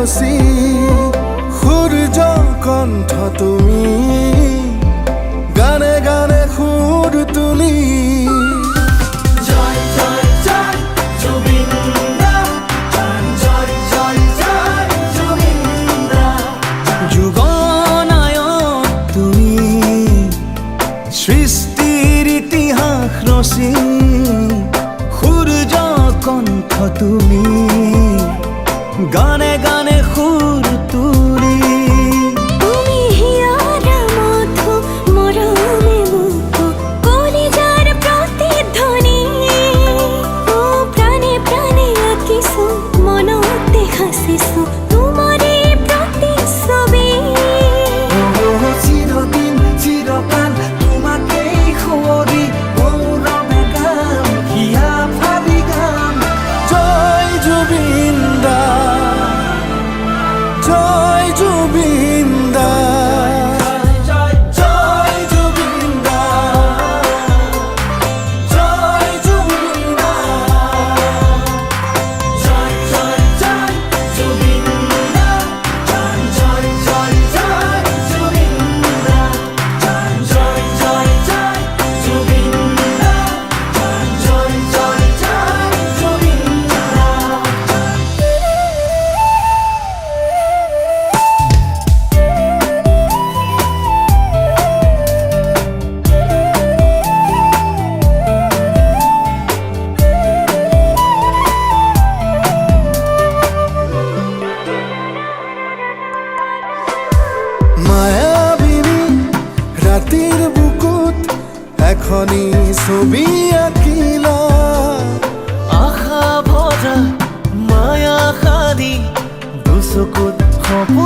খচি সূৰ্য কণ্ঠ তুমি গানে গানে সুৰ তুলি সৃষ্টিৰ ইতিহাস ৰচি সূৰ্য কণ্ঠ তুমি গানে গানে সুৰ তুলি তুমি হিয়ারা মধু মরমে মুখো কলিজার প্রতিধ্বনি ও প্রাণে প্রাণে আঁকিছো মনতে হাসিছো তোমারে প্রতিচ্ছবি চিরদিন চিরকাল তোমাকেই সুঁৱৰি গৌৰৱে গাম হিয়া ফালি গাম জয় জুবিন দা জয় জুবিন দা জয় জুবিন দা জয় জুবিন দা জয় জয় জয় জুবিন দা জয় জয় জয় জুবিন দা জয় জয় জয় জুবিন দা জয় জয় জয় জুবিন দা মায়াবিনী ৰাতিৰ বুকুত এখনি ছবি আঁকিলা আশা ভৰা মায়া সাদি দুচকুত সপোন